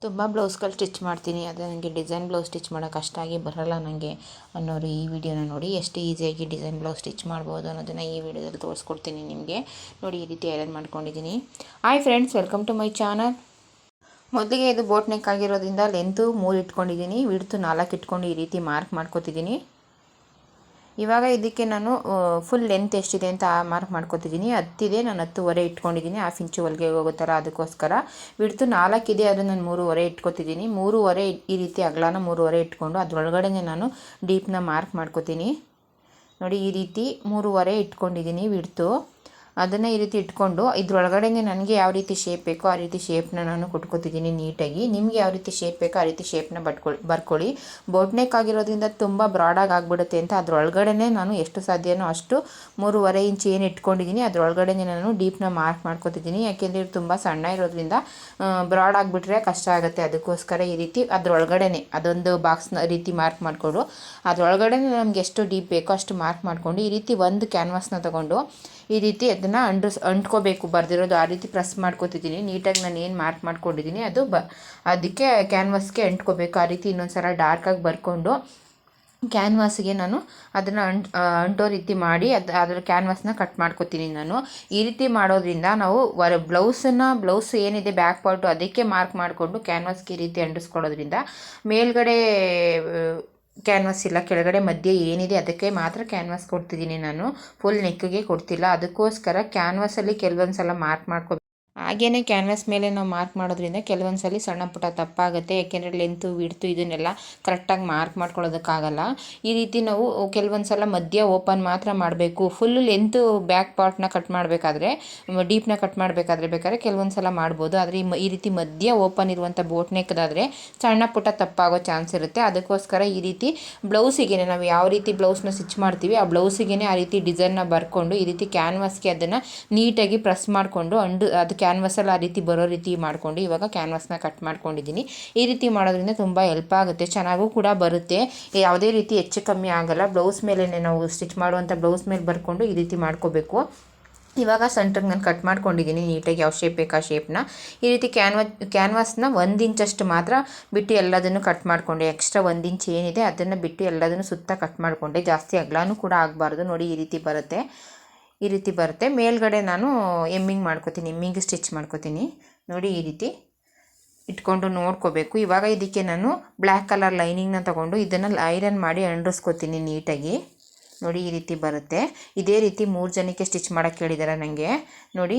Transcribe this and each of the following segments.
ತುಂಬ ಬ್ಲೌಸ್ಗಳು ಸ್ಟಿಚ್ ಮಾಡ್ತೀನಿ, ಆದರೆ ನನಗೆ ಡಿಸೈನ್ ಬ್ಲೌಸ್ ಸ್ಟಿಚ್ ಮಾಡೋಕೆ ಅಷ್ಟಾಗಿ ಬರೋಲ್ಲ ನನಗೆ ಅನ್ನೋರು ಈ ವಿಡಿಯೋನ ನೋಡಿ ಎಷ್ಟು ಈಸಿಯಾಗಿ ಡಿಸೈನ್ ಬ್ಲೌಸ್ ಸ್ಟಿಚ್ ಮಾಡ್ಬೋದು ಅನ್ನೋದನ್ನು ಈ ವಿಡಿಯೋದಲ್ಲಿ ತೋರಿಸ್ಕೊಡ್ತೀನಿ ನಿಮಗೆ. ನೋಡಿ ಈ ರೀತಿ ಐರನ್ ಮಾಡ್ಕೊಂಡಿದ್ದೀನಿ. Hi friends, welcome to my channel. ಮೊದಲಿಗೆ ಇದು ಬೋಟ್ ನೆಕ್ ಆಗಿರೋದ್ರಿಂದ ಲೆಂತು 3 ಇಟ್ಕೊಂಡಿದ್ದೀನಿ, ವಿಡ್ತು 4 ಇಟ್ಕೊಂಡು ಈ ರೀತಿ ಮಾರ್ಕ್ ಮಾಡ್ಕೊತಿದ್ದೀನಿ. ಇವಾಗ ಇದಕ್ಕೆ ನಾನು ಫುಲ್ ಲೆಂತ್ ಎಷ್ಟಿದೆ ಅಂತ ಮಾರ್ಕ್ ಮಾಡ್ಕೊತಿದ್ದೀನಿ. 10 ಇದೆ, ನಾನು 10.5 ಇಟ್ಕೊಂಡಿದ್ದೀನಿ. 1/2 ಇಂಚು ಹೊಲಿಗೆ ಹೋಗೋ ಥರ. ಅದಕ್ಕೋಸ್ಕರ ವಿಡ್ತು 4 ಇದೆ, ಆದರೆ ನಾನು 3.5 ಇಟ್ಕೊತಿದ್ದೀನಿ. 3.5 ಈ ರೀತಿ ಅಗಲನ 3.5 ಇಟ್ಕೊಂಡು ಅದರೊಳಗಡೆ ನಾನು ಡೀಪ್ನ ಮಾರ್ಕ್ ಮಾಡ್ಕೊತೀನಿ. ನೋಡಿ ಈ ರೀತಿ 3.5 ಇಟ್ಕೊಂಡಿದ್ದೀನಿ ವಿಡ್ತು. ಅದನ್ನು ಈ ರೀತಿ ಇಟ್ಕೊಂಡು ಇದ್ರೊಳಗಡೆ ನನಗೆ ಯಾವ ರೀತಿ ಶೇಪ್ ಬೇಕೋ ಆ ರೀತಿ ಶೇಪ್ನ ನಾನು ಕೊಟ್ಕೊತಿದ್ದೀನಿ ನೀಟಾಗಿ. ನಿಮಗೆ ಯಾವ ರೀತಿ ಶೇಪ್ ಬೇಕೋ ಆ ರೀತಿ ಶೇಪ್ನ ಬರ್ಕೊಳ್ಳಿ. ಬೋಟ್ ನೆಕ್ ಆಗಿರೋದ್ರಿಂದ ತುಂಬ ಬ್ರಾಡಾಗಿ ಆಗಿಬಿಡುತ್ತೆ ಅಂತ ಅದರೊಳಗಡೆ ನಾನು ಎಷ್ಟು ಸಾಧ್ಯನೋ ಅಷ್ಟು 3.5 ಇಂಚ್ ಏನು ಇಟ್ಕೊಂಡಿದ್ದೀನಿ ಅದರೊಳಗಡೆ ನಾನು ಡೀಪ್ನ ಮಾರ್ಕ್ ಮಾಡ್ಕೊತಿದ್ದೀನಿ. ಯಾಕೆಂದರೆ ಇದು ತುಂಬ ಸಣ್ಣ ಇರೋದ್ರಿಂದ ಬ್ರಾಡ್ ಆಗಿಬಿಟ್ರೆ ಕಷ್ಟ ಆಗುತ್ತೆ. ಅದಕ್ಕೋಸ್ಕರ ಈ ರೀತಿ ಅದರೊಳಗಡೆ ಅದೊಂದು ಬಾಕ್ಸ್ನ ರೀತಿ ಮಾರ್ಕ್ ಮಾಡಿಕೊಂಡು ಅದರೊಳಗಡೆ ನಮಗೆ ಎಷ್ಟು ಡೀಪ್ ಬೇಕೋ ಅಷ್ಟು ಮಾರ್ಕ್ ಮಾಡಿಕೊಂಡು ಈ ರೀತಿ ಒಂದು ಕ್ಯಾನ್ವಾಸ್ನ ತೊಗೊಂಡು ಈ ರೀತಿ ಅದನ್ನು ಅಂಟ್ಕೋಬೇಕು. ಬರ್ದಿರೋದು ಆ ರೀತಿ ಪ್ರೆಸ್ ಮಾಡ್ಕೊತಿದ್ದೀನಿ. ನೀಟಾಗಿ ನಾನು ಏನು ಮಾರ್ಕ್ ಮಾಡ್ಕೊಂಡಿದ್ದೀನಿ ಅದು ಅದಕ್ಕೆ ಕ್ಯಾನ್ವಾಸ್ಗೆ ಅಂಟ್ಕೋಬೇಕು. ಆ ರೀತಿ ಇನ್ನೊಂದು ಸಲ ಡಾರ್ಕಾಗಿ ಬರ್ಕೊಂಡು ಕ್ಯಾನ್ವಾಸ್ಗೆ ನಾನು ಅದನ್ನು ಅಂಟೋ ರೀತಿ ಮಾಡಿ ಅದರ ಕ್ಯಾನ್ವಾಸ್ನ ಕಟ್ ಮಾಡ್ಕೊತೀನಿ ನಾನು. ಈ ರೀತಿ ಮಾಡೋದ್ರಿಂದ ನಾವು ಬ್ಲೌಸ್ ಏನಿದೆ ಬ್ಯಾಕ್ ಪಾರ್ಟು ಅದಕ್ಕೆ ಮಾರ್ಕ್ ಮಾಡಿಕೊಂಡು ಕ್ಯಾನ್ವಾಸ್ಗೆ ಈ ರೀತಿ ಅಂಟಿಸ್ಕೊಳ್ಳೋದ್ರಿಂದ ಮೇಲ್ಗಡೆ ಕ್ಯಾನ್ವಾಸ್ ಇಲ್ಲ, ಕೆಳಗಡೆ ಮಧ್ಯೆ ಏನಿದೆ ಅದಕ್ಕೆ ಮಾತ್ರ ಕ್ಯಾನ್ವಾಸ್ ಕೊಡ್ತಿದ್ದೀನಿ ನಾನು, ಫುಲ್ ನೆಕ್ಗೆ ಕೊಡ್ತಿಲ್ಲ. ಅದಕ್ಕೋಸ್ಕರ ಕ್ಯಾನ್ವಾಸಲ್ಲಿ ಕೆಲವೊಂದು ಸಲ ಮಾರ್ಕ್ ಮಾಡ್ಕೊ ಹಾಗೇ ಕ್ಯಾನ್ವಾಸ್ ಮೇಲೆ ನಾವು ಮಾರ್ಕ್ ಮಾಡೋದ್ರಿಂದ ಕೆಲವೊಂದು ಸಲ ಸಣ್ಣ ಪುಟ್ಟ ತಪ್ಪಾಗುತ್ತೆ. ಯಾಕೆಂದರೆ ಲೆಂತು ವಿಡ್ತು ಇದನ್ನೆಲ್ಲ ಕರೆಕ್ಟಾಗಿ ಮಾರ್ಕ್ ಮಾಡ್ಕೊಳ್ಳೋದಕ್ಕಾಗಲ್ಲ. ಈ ರೀತಿ ನಾವು ಕೆಲವೊಂದು ಸಲ ಮಧ್ಯ ಓಪನ್ ಮಾತ್ರ ಮಾಡಬೇಕು. ಫುಲ್ ಲೆಂತು ಬ್ಯಾಕ್ ಪಾರ್ಟ್ನ ಕಟ್ ಮಾಡಬೇಕಾದ್ರೆ, ಡೀಪ್ನ ಕಟ್ ಮಾಡಬೇಕಾದ್ರೆ ಬೇಕಾದ್ರೆ ಕೆಲವೊಂದು ಸಲ ಮಾಡ್ಬೋದು. ಆದರೆ ಈ ರೀತಿ ಮಧ್ಯ ಓಪನ್ ಇರುವಂಥ ಬೋಟ್ ನೆಕ್ದಾದರೆ ಸಣ್ಣ ಪುಟ್ಟ ತಪ್ಪಾಗೋ ಚಾನ್ಸ್ ಇರುತ್ತೆ. ಅದಕ್ಕೋಸ್ಕರ ಈ ರೀತಿ ಬ್ಲೌಸಿಗೆ ನಾವು ಯಾವ ರೀತಿ ಬ್ಲೌಸ್ನ ಸ್ಟಿಚ್ ಮಾಡ್ತೀವಿ ಆ ಬ್ಲೌಸಿಗೆ ಆ ರೀತಿ ಡಿಸೈನ್ನ ಬರ್ಕೊಂಡು ಈ ರೀತಿ ಕ್ಯಾನ್ವಾಸ್ಗೆ ಅದನ್ನು ನೀಟಾಗಿ ಪ್ರೆಸ್ ಮಾಡಿಕೊಂಡು ಅದು ಕ್ಯಾನ್ವಾಸಲ್ಲಿ ಆ ರೀತಿ ಬರೋ ರೀತಿ ಮಾಡಿಕೊಂಡು ಇವಾಗ ಕ್ಯಾನ್ವಾಸ್ನ ಕಟ್ ಮಾಡ್ಕೊಂಡಿದ್ದೀನಿ. ಈ ರೀತಿ ಮಾಡೋದ್ರಿಂದ ತುಂಬ ಹೆಲ್ಪ್ ಆಗುತ್ತೆ, ಚೆನ್ನಾಗೂ ಕೂಡ ಬರುತ್ತೆ. ಯಾವುದೇ ರೀತಿ ಹೆಚ್ಚು ಕಮ್ಮಿ ಆಗಲ್ಲ. ಬ್ಲೌಸ್ ಮೇಲೆ ನಾವು ಸ್ಟಿಚ್ ಮಾಡುವಂಥ ಬ್ಲೌಸ್ ಮೇಲೆ ಬರ್ಕೊಂಡು ಈ ರೀತಿ ಮಾಡ್ಕೋಬೇಕು. ಇವಾಗ ಸೆಂಟ್ರಿಗೆ ನಾನು ಕಟ್ ಮಾಡ್ಕೊಂಡಿದ್ದೀನಿ ನೀಟಾಗಿ. ಯಾವ ಶೇಪ್ ಬೇಕು ಆ ಶೇಪ್ನ ಈ ರೀತಿ ಕ್ಯಾನ್ವಾಸ್ನ 1 ಇಂಚಷ್ಟು ಮಾತ್ರ ಬಿಟ್ಟು ಎಲ್ಲದನ್ನು ಕಟ್ ಮಾಡಿಕೊಂಡೆ. ಎಕ್ಸ್ಟ್ರಾ 1 ಇಂಚ್ ಏನಿದೆ ಅದನ್ನು ಬಿಟ್ಟು ಎಲ್ಲದನ್ನು ಸುತ್ತ ಕಟ್ ಮಾಡಿಕೊಂಡೆ. ಜಾಸ್ತಿ ಅಗಲನೂ ಕೂಡ ಆಗಬಾರ್ದು. ನೋಡಿ ಈ ರೀತಿ ಬರುತ್ತೆ. ಮೇಲ್ಗಡೆ ನಾನು ಎಮ್ಮಿಂಗ್ ಸ್ಟಿಚ್ ಮಾಡ್ಕೊತೀನಿ. ನೋಡಿ ಈ ರೀತಿ ಇಟ್ಕೊಂಡು ನೋಡ್ಕೋಬೇಕು. ಇವಾಗ ಇದಕ್ಕೆ ನಾನು ಬ್ಲ್ಯಾಕ್ ಕಲರ್ ಲೈನಿಂಗ್ನ ತೊಗೊಂಡು ಇದನ್ನು ಐರನ್ ಮಾಡಿ ಅಂಟಿಸ್ಕೊತೀನಿ ನೀಟಾಗಿ. ನೋಡಿ ಈ ರೀತಿ ಬರುತ್ತೆ. ಇದೇ ರೀತಿ 3 ಜನಕ್ಕೆ ಸ್ಟಿಚ್ ಮಾಡೋಕ್ಕೆ ಹೇಳಿದ್ದಾರೆ ನನಗೆ. ನೋಡಿ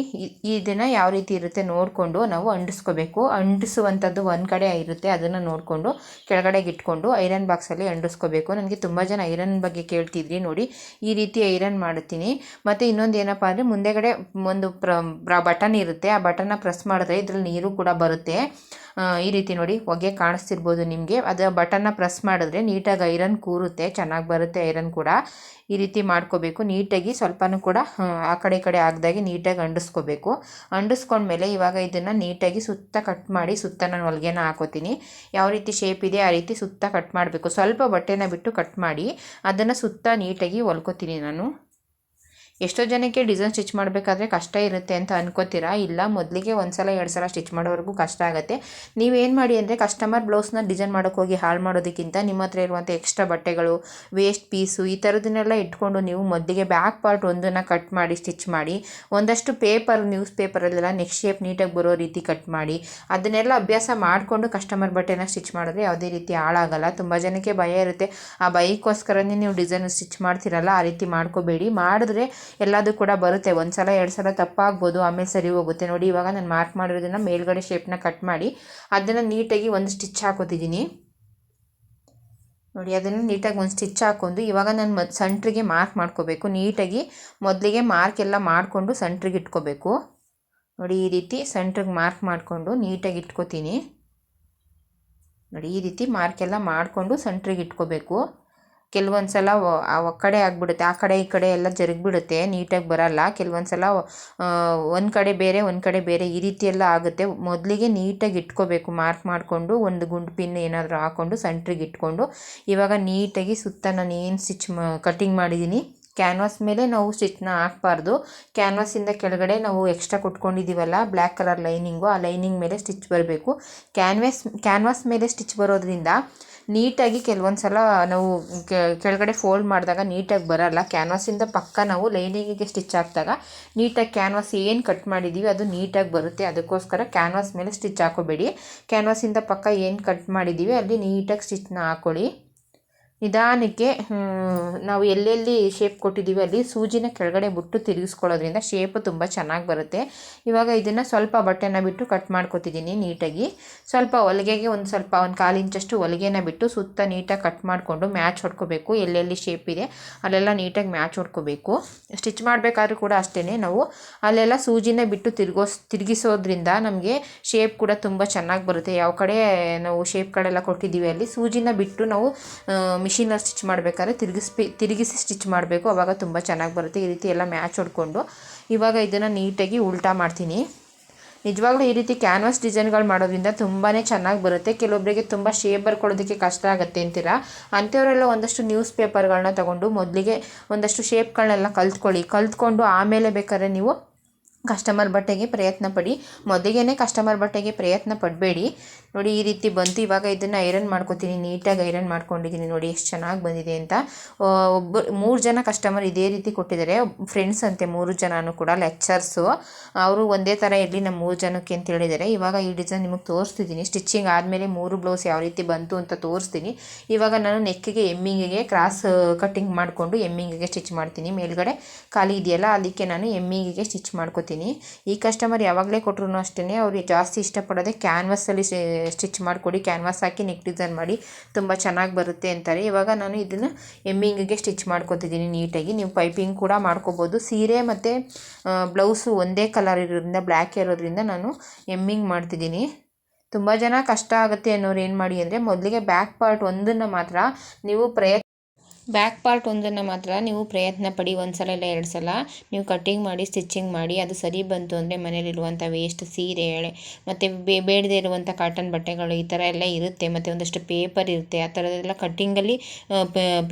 ಇದನ್ನು ಯಾವ ರೀತಿ ಇರುತ್ತೆ ನೋಡಿಕೊಂಡು ನಾವು ಅಂಟಿಸ್ಕೋಬೇಕು. ಅಂಟಿಸುವಂಥದ್ದು ಒಂದು ಕಡೆ ಇರುತ್ತೆ, ಅದನ್ನು ನೋಡಿಕೊಂಡು ಕೆಳಗಡೆಗೆ ಇಟ್ಕೊಂಡು ಐರನ್ ಬಾಕ್ಸಲ್ಲಿ ಅಂಟಿಸ್ಕೋಬೇಕು. ನನಗೆ ತುಂಬ ಜನ ಐರನ್ ಬಗ್ಗೆ ಕೇಳ್ತಿದ್ರಿ. ನೋಡಿ ಈ ರೀತಿ ಐರನ್ ಮಾಡುತ್ತೀನಿ. ಮತ್ತು ಇನ್ನೊಂದು ಏನಪ್ಪ ಅಂದರೆ ಮುಂದೆಗಡೆ ಒಂದು ಬಟನ್ ಇರುತ್ತೆ, ಆ ಬಟನ್ನ ಪ್ರೆಸ್ ಮಾಡಿದ್ರೆ ಇದರಲ್ಲಿ ನೀರು ಕೂಡ ಬರುತ್ತೆ. ಈ ರೀತಿ ನೋಡಿ ಹೊಗೆ ಕಾಣಿಸ್ತಿರ್ಬೋದು ನಿಮಗೆ. ಅದು ಬಟನ್ನ ಪ್ರೆಸ್ ಮಾಡಿದ್ರೆ ನೀಟಾಗಿ ಐರನ್ ಕೂರುತ್ತೆ, ಚೆನ್ನಾಗಿ ಬರುತ್ತೆ ಐರನ್ ಕೂಡ. ಈ ರೀತಿ ಮಾಡ್ಕೋಬೇಕು ನೀಟಾಗಿ. ಸ್ವಲ್ಪನೂ ಕೂಡ ಆ ಕಡೆ ಈ ಕಡೆ ಆಗದಾಗೆ ನೀಟಾಗಿ ಅಂಟಿಸ್ಕೋಬೇಕು. ಅಂಟಿಸ್ಕೊಂಡ್ಮೇಲೆ ಇವಾಗ ಇದನ್ನು ನೀಟಾಗಿ ಸುತ್ತ ಕಟ್ ಮಾಡಿ ಸುತ್ತ ನಾನು ಹೊಲಿಗೆನ ಹಾಕೋತೀನಿ. ಯಾವ ರೀತಿ ಶೇಪ್ ಇದೆ ಆ ರೀತಿ ಸುತ್ತ ಕಟ್ ಮಾಡಬೇಕು. ಸ್ವಲ್ಪ ಬಟ್ಟೆನ ಬಿಟ್ಟು ಕಟ್ ಮಾಡಿ ಅದನ್ನು ಸುತ್ತ ನೀಟಾಗಿ ಹೊಲ್ಕೋತೀನಿ ನಾನು. ಎಷ್ಟೋ ಜನಕ್ಕೆ ಡಿಸೈನ್ ಸ್ಟಿಚ್ ಮಾಡಬೇಕಾದ್ರೆ ಕಷ್ಟ ಇರುತ್ತೆ ಅಂತ ಅನ್ಕೋತೀರಾ. ಇಲ್ಲ, ಮೊದಲಿಗೆ 1 ಸಲ 2 ಸಲ ಸ್ಟಿಚ್ ಮಾಡೋವರೆಗೂ ಕಷ್ಟ ಆಗುತ್ತೆ. ನೀವೇನು ಮಾಡಿ ಅಂದರೆ ಕಸ್ಟಮರ್ ಬ್ಲೌಸ್ನ ಡಿಸೈನ್ ಮಾಡೋಕ್ಕೆ ಹೋಗಿ ಹಾಳು ಮಾಡೋದಕ್ಕಿಂತ ನಿಮ್ಮ ಹತ್ರ ಇರುವಂಥ ಎಕ್ಸ್ಟ್ರಾ ಬಟ್ಟೆಗಳು, ವೇಸ್ಟ್ ಪೀಸು ಈ ಥರದನ್ನೆಲ್ಲ ಇಟ್ಕೊಂಡು ನೀವು ಮೊದಲಿಗೆ ಬ್ಯಾಕ್ ಪಾರ್ಟ್ ಒಂದನ್ನು ಕಟ್ ಮಾಡಿ ಸ್ಟಿಚ್ ಮಾಡಿ, ಒಂದಷ್ಟು ನ್ಯೂಸ್ ಪೇಪರಲ್ಲೆಲ್ಲ ನೆಕ್ಸ್ಟ್ ಶೇಪ್ ನೀಟಾಗಿ ಬರೋ ರೀತಿ ಕಟ್ ಮಾಡಿ ಅದನ್ನೆಲ್ಲ ಅಭ್ಯಾಸ ಮಾಡಿಕೊಂಡು ಕಸ್ಟಮರ್ ಬಟ್ಟೆನ ಸ್ಟಿಚ್ ಮಾಡಿದ್ರೆ ಯಾವುದೇ ರೀತಿ ಹಾಳಾಗಲ್ಲ. ತುಂಬ ಜನಕ್ಕೆ ಭಯ ಇರುತ್ತೆ. ಆ ಭಯಕ್ಕೋಸ್ಕರನೇ ನೀವು ಡಿಸೈನ್ ಸ್ಟಿಚ್ ಮಾಡ್ತಿರಲ್ಲ, ಆ ರೀತಿ ಮಾಡ್ಕೋಬೇಡಿ. ಮಾಡಿದ್ರೆ ಎಲ್ಲದೂ ಕೂಡ ಬರುತ್ತೆ. 1 ಸಲ 2 ಸಲ ತಪ್ಪಾಗ್ಬೋದು, ಆಮೇಲೆ ಸರಿ ಹೋಗುತ್ತೆ. ನೋಡಿ ಇವಾಗ ನಾನು ಮಾರ್ಕ್ ಮಾಡಿರೋದನ್ನು ಮೇಲ್ಗಡೆ ಶೇಪ್ನ ಕಟ್ ಮಾಡಿ ಅದನ್ನು ನೀಟಾಗಿ ಒಂದು ಸ್ಟಿಚ್ ಹಾಕೋತಿದ್ದೀನಿ. ನೋಡಿ ಅದನ್ನು ನೀಟಾಗಿ ಒಂದು ಸ್ಟಿಚ್ ಹಾಕೊಂಡು ಇವಾಗ ನಾನು ಸೆಂಟ್ರಿಗೆ ಮಾರ್ಕ್ ಮಾಡ್ಕೋಬೇಕು ನೀಟಾಗಿ. ಮೊದಲಿಗೆ ಮಾರ್ಕ್ ಎಲ್ಲ ಮಾಡಿಕೊಂಡು ಸೆಂಟ್ರಿಗೆ ಇಟ್ಕೋಬೇಕು. ನೋಡಿ ಈ ರೀತಿ ಸೆಂಟ್ರಿಗೆ ಮಾರ್ಕ್ ಮಾಡಿಕೊಂಡು ನೀಟಾಗಿ ಇಟ್ಕೋತೀನಿ. ನೋಡಿ ಈ ರೀತಿ ಮಾರ್ಕ್ ಎಲ್ಲ ಮಾಡಿಕೊಂಡು ಸೆಂಟ್ರಿಗೆ ಇಟ್ಕೋಬೇಕು. ಕೆಲವೊಂದು ಸಲ ಕಡೆ ಆಗಿಬಿಡುತ್ತೆ, ಆ ಕಡೆ ಈ ಕಡೆ ಎಲ್ಲ ಜರುಗಿಬಿಡುತ್ತೆ, ನೀಟಾಗಿ ಬರಲ್ಲ. ಕೆಲವೊಂದು ಸಲ ಒಂದು ಕಡೆ ಬೇರೆ ಒಂದು ಕಡೆ ಬೇರೆ ಈ ರೀತಿ ಎಲ್ಲ ಆಗುತ್ತೆ. ಮೊದಲಿಗೆ ನೀಟಾಗಿ ಇಟ್ಕೋಬೇಕು. ಮಾರ್ಕ್ ಮಾಡಿಕೊಂಡು ಒಂದು ಗುಂಡು ಪಿನ್ ಏನಾದರೂ ಹಾಕ್ಕೊಂಡು ಸೆಂಟ್ರಿಗೆ ಇಟ್ಕೊಂಡು ಇವಾಗ ನೀಟಾಗಿ ಸುತ್ತ ನಾನು ಏನು ಕಟಿಂಗ್ ಮಾಡಿದ್ದೀನಿ ಕ್ಯಾನ್ವಾಸ್ ಮೇಲೆ ನಾವು ಸ್ಟಿಚ್ನ ಹಾಕಬಾರ್ದು. ಕ್ಯಾನ್ವಾಸಿಂದ ಕೆಳಗಡೆ ನಾವು ಎಕ್ಸ್ಟ್ರಾ ಕೊಟ್ಕೊಂಡಿದ್ದೀವಲ್ಲ ಬ್ಲ್ಯಾಕ್ ಕಲರ್ ಲೈನಿಂಗು, ಆ ಲೈನಿಂಗ್ ಮೇಲೆ ಸ್ಟಿಚ್ ಬರಬೇಕು. ಕ್ಯಾನ್ವಾಸ್ ಮೇಲೆ ಸ್ಟಿಚ್ ಬರೋದ್ರಿಂದ ನೀಟಾಗಿ ಕೆಲವೊಂದು ಸಲ ನಾವು ಕೆಳಗಡೆ ಫೋಲ್ಡ್ ಮಾಡಿದಾಗ ನೀಟಾಗಿ ಬರೋಲ್ಲ. ಕ್ಯಾನ್ವಾಸಿಂದ ಪಕ್ಕ ನಾವು ಲೈನಿಂಗಿಗೆ ಸ್ಟಿಚ್ ಹಾಕಿದಾಗ ನೀಟಾಗಿ ಕ್ಯಾನ್ವಾಸ್ ಏನು ಕಟ್ ಮಾಡಿದ್ದೀವಿ ಅದು ನೀಟಾಗಿ ಬರುತ್ತೆ. ಅದಕ್ಕೋಸ್ಕರ ಕ್ಯಾನ್ವಾಸ್ ಮೇಲೆ ಸ್ಟಿಚ್ ಹಾಕೋಬೇಡಿ. ಕ್ಯಾನ್ವಾಸಿಂದ ಪಕ್ಕ ಏನು ಕಟ್ ಮಾಡಿದ್ದೀವಿ ಅಲ್ಲಿ ನೀಟಾಗಿ ಸ್ಟಿಚ್ನ ಹಾಕ್ಕೊಳ್ಳಿ. ನಿಧಾನಕ್ಕೆ ನಾವು ಎಲ್ಲೆಲ್ಲಿ ಶೇಪ್ ಕೊಟ್ಟಿದ್ದೀವಿ ಅಲ್ಲಿ ಸೂಜಿನ ಕೆಳಗಡೆ ಬಿಟ್ಟು ತಿರುಗಿಸ್ಕೊಳ್ಳೋದ್ರಿಂದ ಶೇಪು ತುಂಬ ಚೆನ್ನಾಗಿ ಬರುತ್ತೆ. ಇವಾಗ ಇದನ್ನು ಸ್ವಲ್ಪ ಬಟ್ಟೆನ ಬಿಟ್ಟು ಕಟ್ ಮಾಡ್ಕೊತಿದ್ದೀನಿ ನೀಟಾಗಿ. ಸ್ವಲ್ಪ ಹೊಲಿಗೆಗೆ ಒಂದು ಕಾಲು ಇಂಚಷ್ಟು ಹೊಲಿಗೆನ ಬಿಟ್ಟು ಸುತ್ತ ನೀಟಾಗಿ ಕಟ್ ಮಾಡಿಕೊಂಡು ಮ್ಯಾಚ್ ಹೊಡ್ಕೋಬೇಕು. ಎಲ್ಲೆಲ್ಲಿ ಶೇಪ್ ಇದೆ ಅಲ್ಲೆಲ್ಲ ನೀಟಾಗಿ ಮ್ಯಾಚ್ ಹೊಡ್ಕೋಬೇಕು. ಸ್ಟಿಚ್ ಮಾಡಬೇಕಾದ್ರೂ ಕೂಡ ಅಷ್ಟೇ, ನಾವು ಅಲ್ಲೆಲ್ಲ ಸೂಜಿನ ಬಿಟ್ಟು ತಿರುಗಿಸೋದ್ರಿಂದ ನಮಗೆ ಶೇಪ್ ಕೂಡ ತುಂಬ ಚೆನ್ನಾಗಿ ಬರುತ್ತೆ. ಯಾವ ಕಡೆ ನಾವು ಶೇಪ್ಗಳೆಲ್ಲ ಕೊಟ್ಟಿದ್ದೀವಿ ಅಲ್ಲಿ ಸೂಜಿನ ಬಿಟ್ಟು ನಾವು ಮಿಷಿನಲ್ಲಿ ಸ್ಟಿಚ್ ಮಾಡಬೇಕಾದ್ರೆ ತಿರುಗಿಸಿ ಸ್ಟಿಚ್ ಮಾಡಬೇಕು. ಆವಾಗ ತುಂಬ ಚೆನ್ನಾಗಿ ಬರುತ್ತೆ. ಈ ರೀತಿ ಎಲ್ಲ ಮ್ಯಾಚ್ ಹೊಡ್ಕೊಂಡು ಇವಾಗ ಇದನ್ನು ನೀಟಾಗಿ ಉಲ್ಟಾ ಮಾಡ್ತೀನಿ. ನಿಜವಾಗ್ಲೂ ಈ ರೀತಿ ಕ್ಯಾನ್ವಾಸ್ ಡಿಸೈನ್ಗಳು ಮಾಡೋದ್ರಿಂದ ತುಂಬಾ ಚೆನ್ನಾಗಿ ಬರುತ್ತೆ. ಕೆಲವೊಬ್ಬರಿಗೆ ತುಂಬ ಶೇಪ್ ಬರ್ಕೊಳ್ಳೋದಕ್ಕೆ ಕಷ್ಟ ಆಗುತ್ತೆ ಅಂತೀರಾ, ಅಂಥವರೆಲ್ಲ ಒಂದಷ್ಟು ನ್ಯೂಸ್ ಪೇಪರ್ಗಳನ್ನ ತೊಗೊಂಡು ಮೊದಲಿಗೆ ಒಂದಷ್ಟು ಶೇಪ್ಗಳನ್ನೆಲ್ಲ ಕಲ್ತ್ಕೊಂಡು ಆಮೇಲೆ ಬೇಕಾದ್ರೆ ನೀವು ಕಸ್ಟಮರ್ ಬಟ್ಟೆಗೆ ಪ್ರಯತ್ನ ಪಡಿ. ಮೊದಲಿಗೆ ಕಸ್ಟಮರ್ ಬಟ್ಟೆಗೆ ಪ್ರಯತ್ನ ಪಡಬೇಡಿ. ನೋಡಿ ಈ ರೀತಿ ಬಂತು. ಇವಾಗ ಇದನ್ನು ಐರನ್ ಮಾಡ್ಕೊತೀನಿ. ನೀಟಾಗಿ ಐರನ್ ಮಾಡ್ಕೊಂಡಿದ್ದೀನಿ. ನೋಡಿ ಎಷ್ಟು ಚೆನ್ನಾಗಿ ಬಂದಿದೆ ಅಂತ. 3 ಜನ ಕಸ್ಟಮರ್ ಇದೇ ರೀತಿ ಕೊಟ್ಟಿದ್ದಾರೆ. ಫ್ರೆಂಡ್ಸ್ ಅಂತೆ 3 ಜನನೂ ಕೂಡ, ಲೆಕ್ಚರ್ಸು. ಅವರು ಒಂದೇ ಥರ ಇರಲಿ ನಮ್ಮ 3 ಜನಕ್ಕೆ ಅಂತ ಹೇಳಿದ್ದಾರೆ. ಇವಾಗ ಈ ಡಿಸೈನ್ ನಿಮಗೆ ತೋರಿಸ್ತಿದ್ದೀನಿ. ಸ್ಟಿಚಿಂಗ್ ಆದಮೇಲೆ 3 ಬ್ಲೌಸ್ ಯಾವ ರೀತಿ ಬಂತು ಅಂತ ತೋರಿಸ್ತೀನಿ. ಇವಾಗ ನಾನು ನೆಕ್ಕಿಗೆ ಎಮ್ಮಿಂಗಿಗೆ ಕ್ರಾಸ್ ಕಟ್ಟಿಂಗ್ ಮಾಡಿಕೊಂಡು ಎಮ್ಮಿಂಗಿಗೆ ಸ್ಟಿಚ್ ಮಾಡ್ತೀನಿ. ಮೇಲ್ಗಡೆ ಖಾಲಿ ಇದೆಯಲ್ಲ ಅದಕ್ಕೆ ನಾನು ಎಮ್ಮಿಂಗಿಗೆ ಸ್ಟಿಚ್ ಮಾಡ್ಕೊತೀನಿ. ಈ ಕಸ್ಟಮರ್ ಯಾವಾಗಲೇ ಕೊಟ್ಟರು ಅಷ್ಟೇ ಅವ್ರಿಗೆ ಜಾಸ್ತಿ ಇಷ್ಟಪಡೋದೆ ಕ್ಯಾನ್ವಾಸಲ್ಲಿ ಸ್ಟಿಚ್ ಮಾಡಿಕೊಡಿ, ಕ್ಯಾನ್ವಾಸ್ ಹಾಕಿ ನೆಕ್ ಡಿಸೈನ್ ಮಾಡಿ ತುಂಬ ಚೆನ್ನಾಗಿ ಬರುತ್ತೆ ಅಂತಾರೆ. ಇವಾಗ ನಾನು ಇದನ್ನು ಎಮ್ಮಿಂಗಿಗೆ ಸ್ಟಿಚ್ ಮಾಡ್ಕೊತಿದ್ದೀನಿ ನೀಟಾಗಿ. ನೀವು ಪೈಪಿಂಗ್ ಕೂಡ ಮಾಡ್ಕೋಬೋದು. ಸೀರೆ ಮತ್ತು ಬ್ಲೌಸು ಒಂದೇ ಕಲರ್ ಇರೋದ್ರಿಂದ, ಬ್ಲ್ಯಾಕ್ ಇರೋದ್ರಿಂದ ನಾನು ಎಮ್ಮಿಂಗ್ ಮಾಡ್ತಿದ್ದೀನಿ. ತುಂಬ ಜನ ಕಷ್ಟ ಆಗುತ್ತೆ ಅನ್ನೋರು ಏನು ಮಾಡಿ ಅಂದರೆ ಮೊದಲಿಗೆ ಬ್ಯಾಕ್ ಪಾರ್ಟ್ ಒಂದನ್ನು ಮಾತ್ರ ನೀವು ಪ್ರಯತ್ನ ಪಡಿ. 1 ಸಲ ಇಲ್ಲ 2 ಸಲ ನೀವು ಕಟ್ಟಿಂಗ್ ಮಾಡಿ ಸ್ಟಿಚಿಂಗ್ ಮಾಡಿ ಅದು ಸರಿ ಬಂತು ಅಂದರೆ ಮನೇಲಿರುವಂಥ ವೇಸ್ಟ್ ಸೀರೆ ಮತ್ತು ಬೇಡದೇ ಇರುವಂಥ ಕಾಟನ್ ಬಟ್ಟೆಗಳು ಈ ಥರ ಎಲ್ಲ ಇರುತ್ತೆ. ಮತ್ತು ಒಂದಷ್ಟು ಪೇಪರ್ ಇರುತ್ತೆ. ಆ ಥರದ್ದೆಲ್ಲ ಕಟ್ಟಿಂಗಲ್ಲಿ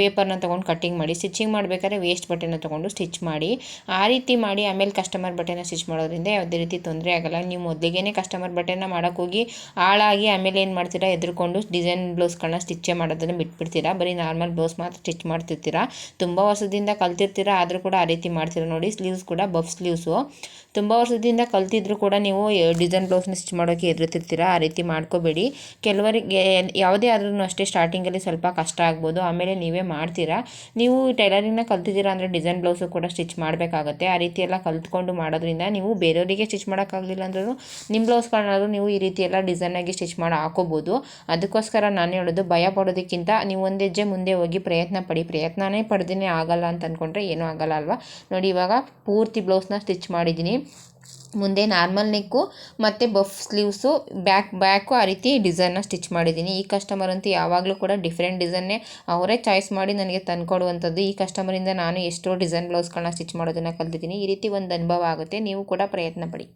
ಪೇಪರ್ನ ತೊಗೊಂಡು ಕಟ್ಟಿಂಗ್ ಮಾಡಿ ಸ್ಟಿಚಿಂಗ್ ಮಾಡಬೇಕಾದ್ರೆ ವೇಸ್ಟ್ ಬಟ್ಟೆನ ತೊಗೊಂಡು ಸ್ಟಿಚ್ ಮಾಡಿ. ಆ ರೀತಿ ಮಾಡಿ ಆಮೇಲೆ ಕಸ್ಟಮರ್ ಬಟ್ಟೆನ ಸ್ಟಿಚ್ ಮಾಡೋದ್ರಿಂದ ಯಾವುದೇ ರೀತಿ ತೊಂದರೆ ಆಗೋಲ್ಲ. ನೀವು ಮೊದಲಿಗೆ ಕಸ್ಟಮರ್ ಬಟ್ಟೆನ ಮಾಡೋಕ್ಕೋಗಿ ಹಾಳಾಗಿ ಆಮೇಲೆ ಏನು ಮಾಡ್ತೀರಾ, ಎದ್ರುಕೊಂಡು ಡಿಸೈನ್ ಬ್ಲೌಸ್ಗಳನ್ನ ಸ್ಟಿಚ್ಚೇ ಮಾಡೋದನ್ನು ಬಿಟ್ಬಿಡ್ತೀರಾ. ಬರೀ ನಾರ್ಮಲ್ ಬ್ಲೌಸ್ ಮಾತ್ರ ಸ್ಟಿಚ್ ಮಾಡ್ತಿರ್ತೀರಾ. ತುಂಬ ವರ್ಷದಿಂದ ಕಲ್ತಿರ್ತೀರಾ, ಆದರೂ ಕೂಡ ಆ ರೀತಿ ಮಾಡ್ತೀರಾ. ನೋಡಿ ಸ್ಲೀವ್ಸ್ ಕೂಡ ಬಫ್ ಸ್ಲೀವ್ಸು. ತುಂಬ ವರ್ಷದಿಂದ ಕಲ್ತಿದ್ರು ಕೂಡ ನೀವು ಡಿಸೈನ್ ಬ್ಲೌಸ್ನ ಸ್ಟಿಚ್ ಮಾಡೋಕ್ಕೆ ಎದುರುತ್ತಿರ್ತೀರಾ. ಆ ರೀತಿ ಮಾಡ್ಕೋಬೇಡಿ. ಕೆಲವರಿಗೆ ಯಾವುದೇ ಆದ್ರೂ ಅಷ್ಟೇ ಸ್ಟಾರ್ಟಿಂಗಲ್ಲಿ ಸ್ವಲ್ಪ ಕಷ್ಟ ಆಗ್ಬೋದು, ಆಮೇಲೆ ನೀವೇ ಮಾಡ್ತೀರಾ. ನೀವು ಟೈಲರಿಂಗ್ನ ಕಲ್ತಿದ್ದೀರಾ ಅಂದರೆ ಡಿಸೈನ್ ಬ್ಲೌಸು ಕೂಡ ಸ್ಟಿಚ್ ಮಾಡಬೇಕಾಗತ್ತೆ. ಆ ರೀತಿ ಎಲ್ಲ ಕಲ್ತ್ಕೊಂಡು ಮಾಡೋದ್ರಿಂದ ನೀವು ಬೇರೆಯವರಿಗೆ ಸ್ಟಿಚ್ ಮಾಡೋಕ್ಕಾಗಲಿಲ್ಲ ಅಂದ್ರೂ ನಿಮ್ಮ ಬ್ಲೌಸ್ಗಳನ್ನಾದ್ರೂ ನೀವು ಈ ರೀತಿ ಎಲ್ಲ ಡಿಸೈನಾಗಿ ಸ್ಟಿಚ್ ಮಾಡಿ ಹಾಕೋಬೋದು. ಅದಕ್ಕೋಸ್ಕರ ನಾನು ಹೇಳೋದು, ಭಯ ಪಡೋದಕ್ಕಿಂತ ನೀವು ಒಂದು ಹೆಜ್ಜೆ ಮುಂದೆ ಹೋಗಿ ಪ್ರಯತ್ನ ಪಡಿ. ಪ್ರಯತ್ನನೇ ಪಡ್ದೇ ಆಗಲ್ಲ ಅಂತ ಅಂದ್ಕೊಂಡ್ರೆ ಏನೂ ಆಗಲ್ಲ ಅಲ್ವಾ. ನೋಡಿ ಇವಾಗ ಪೂರ್ತಿ ಬ್ಲೌಸ್ನ ಸ್ಟಿಚ್ ಮಾಡಿದ್ದೀನಿ. ಮುಂದೆ ನಾರ್ಮಲ್ ನೆಕ್ಕು ಮತ್ತು ಬಫ್ ಸ್ಲೀವ್ಸು ಬ್ಯಾಕು ಆ ರೀತಿ ಡಿಸೈನ್ನ ಸ್ಟಿಚ್ ಮಾಡಿದ್ದೀನಿ. ಈ ಕಸ್ಟಮರ್ ಅಂತೂ ಯಾವಾಗಲೂ ಕೂಡ ಡಿಫ್ರೆಂಟ್ ಡಿಸೈನ್ನೇ ಅವರೇ ಚಾಯ್ಸ್ ಮಾಡಿ ನನಗೆ ತಂದುಕೊಡುವಂಥದ್ದು. ಈ ಕಸ್ಟಮರಿಂದ ನಾನು ಎಷ್ಟೋ ಡಿಸೈನ್ ಬ್ಲೌಸ್ಗಳನ್ನ ಸ್ಟಿಚ್ ಮಾಡೋದನ್ನು ಕಲ್ತಿದ್ದೀನಿ. ಈ ರೀತಿ ಒಂದು ಅನುಭವ ಆಗುತ್ತೆ. ನೀವು ಕೂಡ ಪ್ರಯತ್ನ ಪಡಿ.